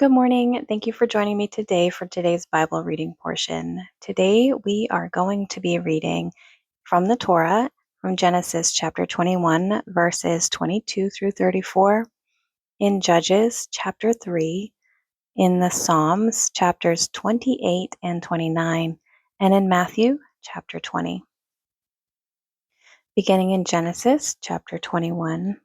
Good morning. Thank you for joining me today for today's Bible reading portion. Today we are going to be reading from the Torah, from Genesis chapter 21, verses 22 through 34, in Judges chapter 3, in the Psalms chapters 28 and 29, and in Matthew chapter 20. Beginning in Genesis chapter 21.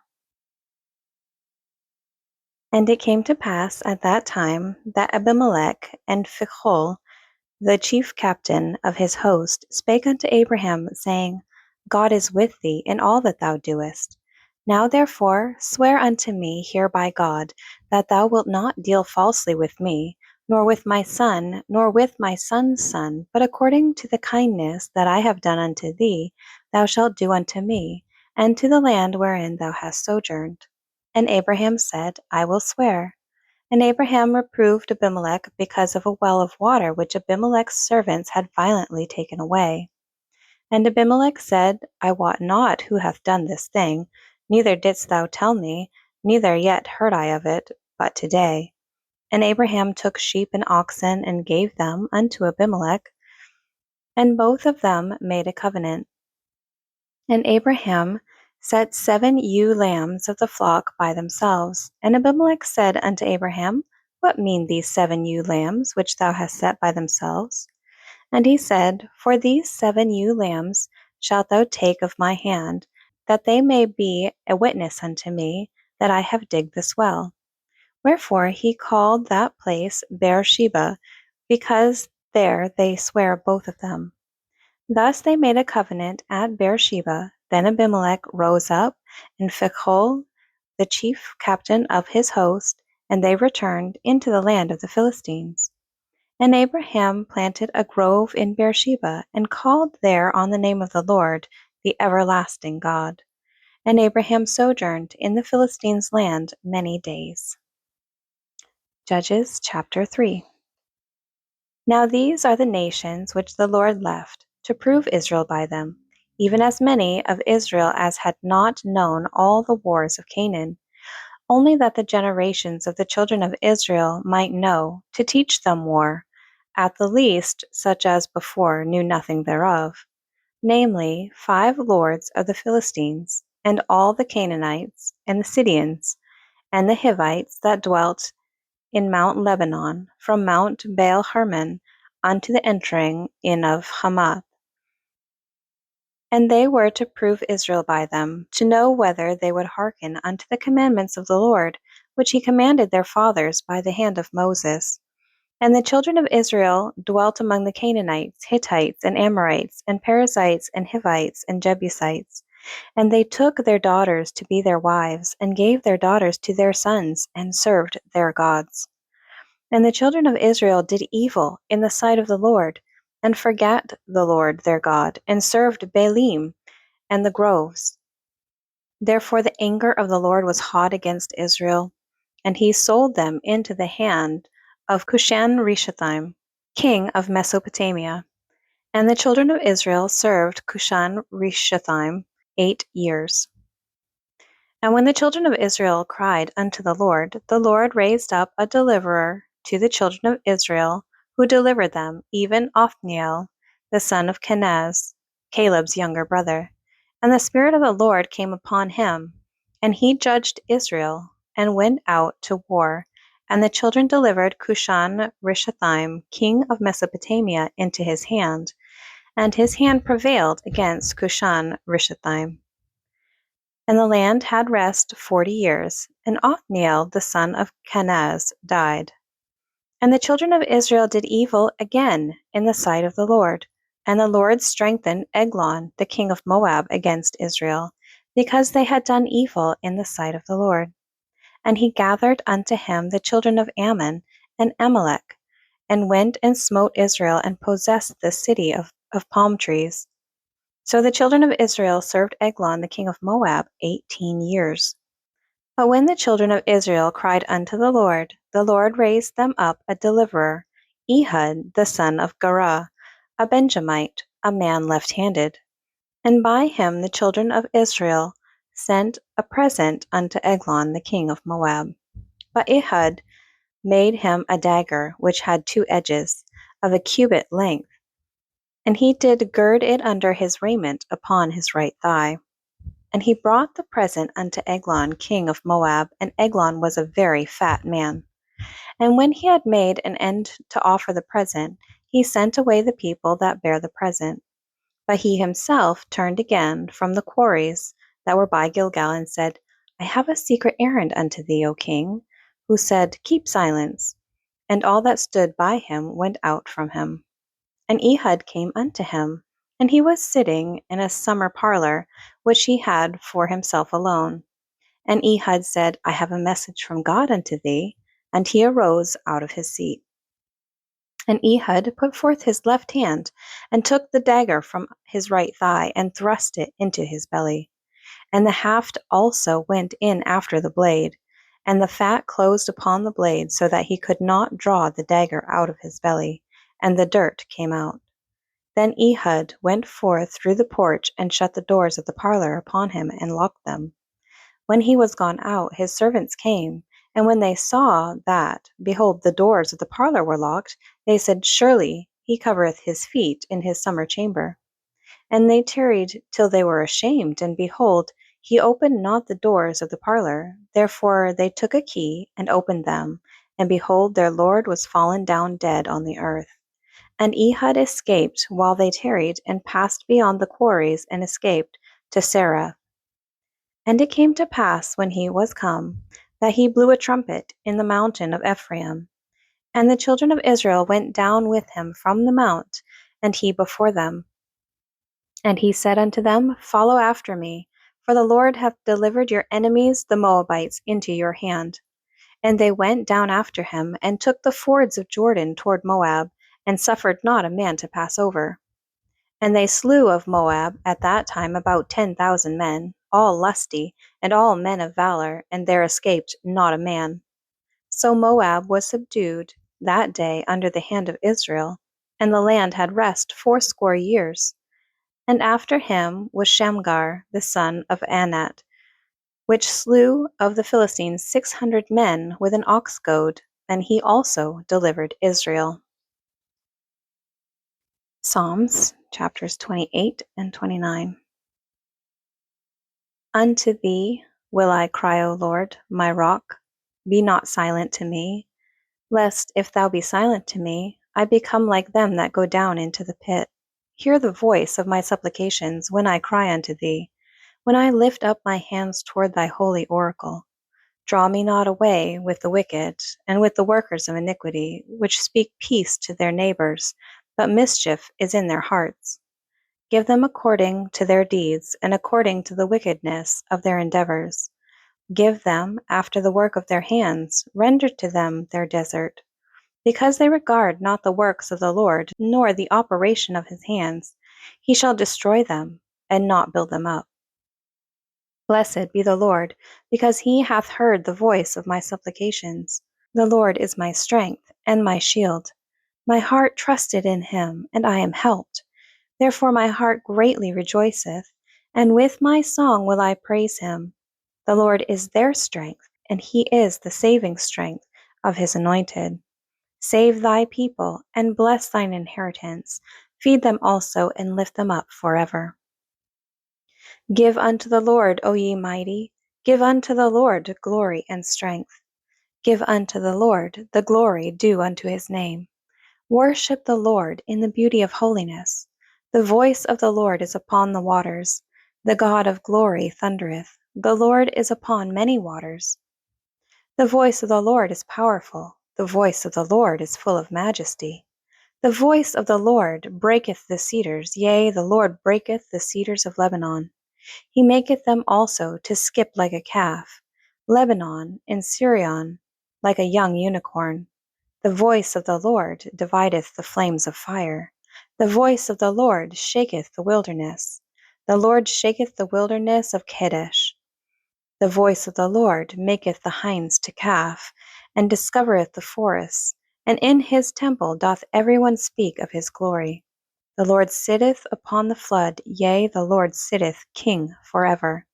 And it came to pass at that time that Abimelech and Phicol, the chief captain of his host, spake unto Abraham, saying, God is with thee in all that thou doest. Now therefore swear unto me here by God, that thou wilt not deal falsely with me, nor with my son, nor with my son's son, but according to the kindness that I have done unto thee, thou shalt do unto me, and to the land wherein thou hast sojourned. And Abraham said, I will swear. And Abraham reproved Abimelech because of a well of water which Abimelech's servants had violently taken away. And Abimelech said, I wot not who hath done this thing, neither didst thou tell me, neither yet heard I of it, but today. And Abraham took sheep and oxen and gave them unto Abimelech, and both of them made a covenant. And Abraham set 7 ewe lambs of the flock by themselves. And Abimelech said unto Abraham, What mean these 7 ewe lambs which thou hast set by themselves? And he said, For these 7 ewe lambs shalt thou take of my hand, that they may be a witness unto me that I have digged this well. Wherefore he called that place Beersheba, because there they swear both of them. Thus they made a covenant at Beersheba. Then Abimelech rose up, and Phicol, the chief captain of his host, and they returned into the land of the Philistines. And Abraham planted a grove in Beersheba, and called there on the name of the Lord, the everlasting God. And Abraham sojourned in the Philistines' land many days. Judges chapter 3. Now these are the nations which the Lord left, to prove Israel by them, even as many of Israel as had not known all the wars of Canaan, only that the generations of the children of Israel might know, to teach them war, at the least such as before knew nothing thereof, namely 5 lords of the Philistines, and all the Canaanites, and the Sidonians, and the Hivites that dwelt in Mount Lebanon, from Mount Baal Hermon unto the entering in of Hamath. And they were to prove Israel by them, to know whether they would hearken unto the commandments of the Lord, which he commanded their fathers by the hand of Moses. And the children of Israel dwelt among the Canaanites, Hittites, and Amorites, and Perizzites, and Hivites, and Jebusites. And they took their daughters to be their wives, and gave their daughters to their sons, and served their gods. And the children of Israel did evil in the sight of the Lord, and forgat the Lord their God, and served Baalim and the groves. Therefore the anger of the Lord was hot against Israel, and he sold them into the hand of Cushan-Rishathaim, king of Mesopotamia. And the children of Israel served Cushan-Rishathaim 8 years. And when the children of Israel cried unto the Lord raised up a deliverer to the children of Israel, who delivered them, even Othniel, the son of Kenaz, Caleb's younger brother. And the Spirit of the Lord came upon him, and he judged Israel, and went out to war. And the children delivered Cushan-Rishathaim, king of Mesopotamia, into his hand, and his hand prevailed against Cushan-Rishathaim. And the land had rest 40 years, and Othniel the son of Kenaz died. And the children of Israel did evil again in the sight of the Lord. And the Lord strengthened Eglon the king of Moab against Israel, because they had done evil in the sight of the Lord. And he gathered unto him the children of Ammon and Amalek, and went and smote Israel, and possessed the city of palm trees. So the children of Israel served Eglon the king of Moab 18 years. But when the children of Israel cried unto the Lord raised them up a deliverer, Ehud the son of Gera, a Benjamite, a man left-handed. And by him the children of Israel sent a present unto Eglon the king of Moab. But Ehud made him a dagger which had 2 edges, of a cubit length, and he did gird it under his raiment upon his right thigh. And he brought the present unto Eglon king of Moab, and Eglon was a very fat man. And when he had made an end to offer the present, he sent away the people that bare the present. But he himself turned again from the quarries that were by Gilgal, and said, I have a secret errand unto thee, O king. Who said, Keep silence. And all that stood by him went out from him. And Ehud came unto him, and he was sitting in a summer parlor, which he had for himself alone. And Ehud said, I have a message from God unto thee. And he arose out of his seat. And Ehud put forth his left hand, and took the dagger from his right thigh, and thrust it into his belly. And the haft also went in after the blade, and the fat closed upon the blade, so that he could not draw the dagger out of his belly, and the dirt came out. Then Ehud went forth through the porch, and shut the doors of the parlor upon him, and locked them. When he was gone out, his servants came, and when they saw that, behold, the doors of the parlor were locked, they said, Surely he covereth his feet in his summer chamber. And they tarried till they were ashamed, and behold, he opened not the doors of the parlor. Therefore they took a key, and opened them, and behold, their lord was fallen down dead on the earth. And Ehud escaped while they tarried, and passed beyond the quarries, and escaped to Sarah. And it came to pass, when he was come, that he blew a trumpet in the mountain of Ephraim. And the children of Israel went down with him from the mount, and he before them. And he said unto them, Follow after me, for the Lord hath delivered your enemies the Moabites into your hand. And they went down after him, and took the fords of Jordan toward Moab, and suffered not a man to pass over. And they slew of Moab at that time about 10,000 men, all lusty, and all men of valor, and there escaped not a man. So Moab was subdued that day under the hand of Israel, and the land had rest 80 years. And after him was Shamgar the son of Anat, which slew of the Philistines 600 men with an ox goad, and he also delivered Israel. Psalms chapters 28 and 29. Unto thee will I cry, O Lord, my rock. Be not silent to me, lest, if thou be silent to me, I become like them that go down into the pit. Hear the voice of my supplications when I cry unto thee, when I lift up my hands toward thy holy oracle. Draw me not away with the wicked, and with the workers of iniquity, which speak peace to their neighbors, but mischief is in their hearts. Give them according to their deeds, and according to the wickedness of their endeavors. Give them after the work of their hands, render to them their desert. Because they regard not the works of the Lord, nor the operation of his hands, he shall destroy them, and not build them up. Blessed be the Lord, because he hath heard the voice of my supplications. The Lord is my strength and my shield. My heart trusted in him, and I am helped. Therefore my heart greatly rejoiceth, and with my song will I praise him. The Lord is their strength, and he is the saving strength of his anointed. Save thy people, and bless thine inheritance. Feed them also, and lift them up forever. Give unto the Lord, O ye mighty, give unto the Lord glory and strength. Give unto the Lord the glory due unto his name. Worship the Lord in the beauty of holiness. The voice of the Lord is upon the waters. The God of glory thundereth. The Lord is upon many waters. The voice of the Lord is powerful. The voice of the Lord is full of majesty. The voice of the Lord breaketh the cedars. Yea, the Lord breaketh the cedars of Lebanon. He maketh them also to skip like a calf, Lebanon and Sirion like a young unicorn. The voice of the Lord divideth the flames of fire. The voice of the Lord shaketh the wilderness. The Lord shaketh the wilderness of Kadesh. The voice of the Lord maketh the hinds to calf, and discovereth the forests. And in his temple doth every one speak of his glory. The Lord sitteth upon the flood, yea, the Lord sitteth King forever.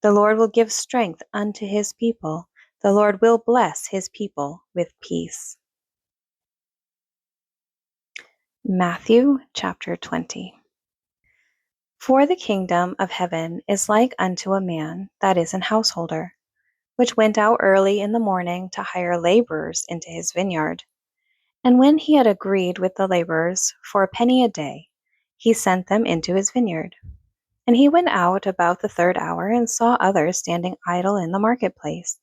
The Lord will give strength unto his people. The Lord will bless his people with peace. Matthew chapter 20. For the kingdom of heaven is like unto a man that is an householder, which went out early in the morning to hire laborers into his vineyard. And when he had agreed with the laborers for a penny a day, he sent them into his vineyard. And he went out about the third hour, and saw others standing idle in the marketplace.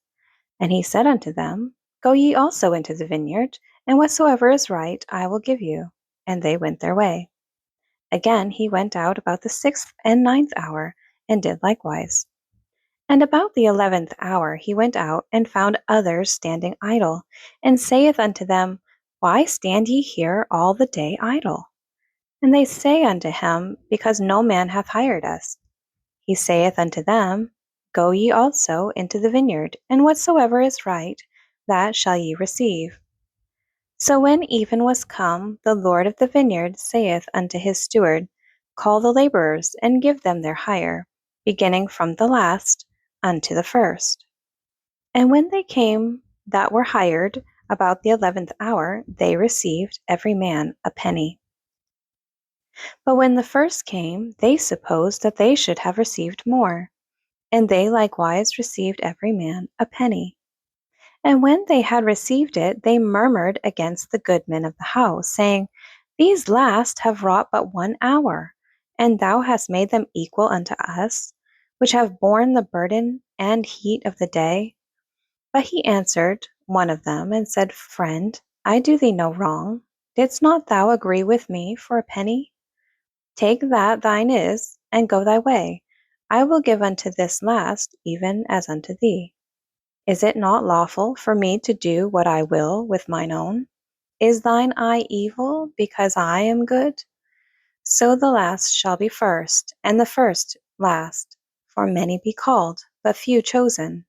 And he said unto them, Go ye also into the vineyard, and whatsoever is right I will give you. And they went their way. Again he went out about the 6th and 9th hour, and did likewise. And about the 11th hour he went out, and found others standing idle, and saith unto them, Why stand ye here all the day idle? And they say unto him, Because no man hath hired us. He saith unto them, Go ye also into the vineyard, and whatsoever is right, that shall ye receive. So when even was come, the Lord of the vineyard saith unto his steward, Call the laborers, and give them their hire, beginning from the last unto the first. And when they came that were hired about the 11th hour, they received every man a penny. But when the first came, they supposed that they should have received more, and they likewise received every man a penny. And when they had received it, they murmured against the goodman of the house, saying, These last have wrought but 1 hour, and thou hast made them equal unto us, which have borne the burden and heat of the day. But he answered one of them, and said, Friend, I do thee no wrong. Didst not thou agree with me for a penny? Take that thine is, and go thy way. I will give unto this last, even as unto thee. Is it not lawful for me to do what I will with mine own? Is thine eye evil, because I am good? So the last shall be first, and the first last. For many be called, but few chosen.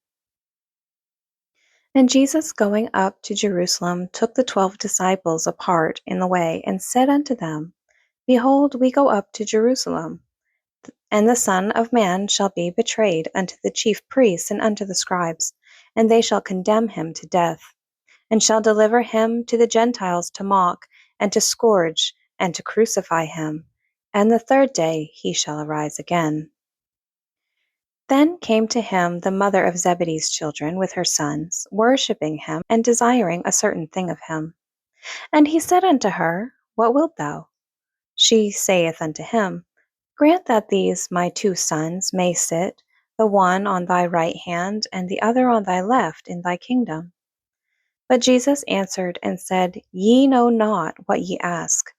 And Jesus, going up to Jerusalem, took the 12 disciples apart in the way, and said unto them, Behold, we go up to Jerusalem, and the Son of Man shall be betrayed unto the chief priests and unto the scribes, and they shall condemn him to death, and shall deliver him to the Gentiles to mock, and to scourge, and to crucify him. And the third day he shall arise again. Then came to him the mother of Zebedee's children with her sons, worshipping him, and desiring a certain thing of him. And he said unto her, What wilt thou? She saith unto him, Grant that these my 2 sons may sit, the one on thy right hand, and the other on thy left, in thy kingdom. But Jesus answered and said, Ye know not what ye ask.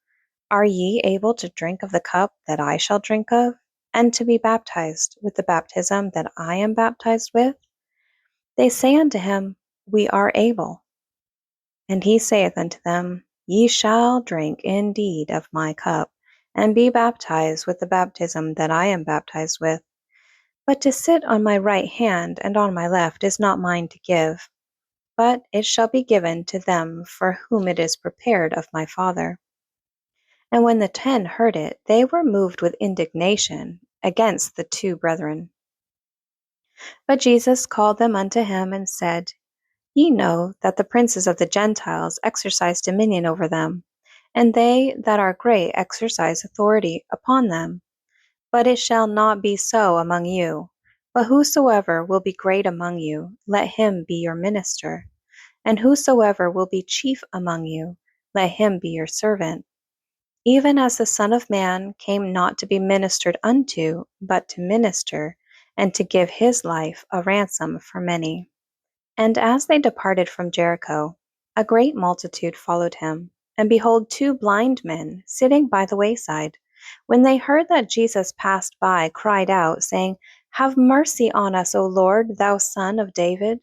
Are ye able to drink of the cup that I shall drink of, and to be baptized with the baptism that I am baptized with? They say unto him, We are able. And he saith unto them, Ye shall drink indeed of my cup, and be baptized with the baptism that I am baptized with. But to sit on my right hand and on my left is not mine to give, but it shall be given to them for whom it is prepared of my Father. And when the 10 heard it, they were moved with indignation against the 2 brethren. But Jesus called them unto him, and said, Ye know that the princes of the Gentiles exercise dominion over them, and they that are great exercise authority upon them. But it shall not be so among you. But whosoever will be great among you, let him be your minister. And whosoever will be chief among you, let him be your servant. Even as the Son of Man came not to be ministered unto, but to minister, and to give his life a ransom for many. And as they departed from Jericho, a great multitude followed him. And behold, 2 blind men sitting by the wayside, when they heard that Jesus passed by, cried out, saying, Have mercy on us, O Lord, thou Son of David.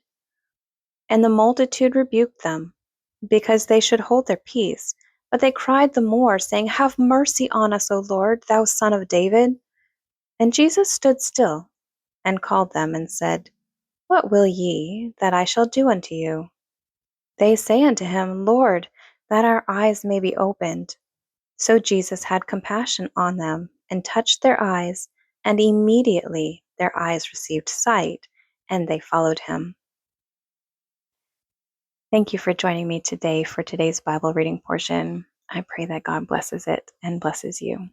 And the multitude rebuked them, because they should hold their peace. But they cried the more, saying, Have mercy on us, O Lord, thou Son of David. And Jesus stood still, and called them, and said, What will ye that I shall do unto you? They say unto him, Lord, that our eyes may be opened. So Jesus had compassion on them, and touched their eyes, and immediately their eyes received sight, and they followed him. Thank you for joining me today for today's Bible reading portion. I pray that God blesses it and blesses you.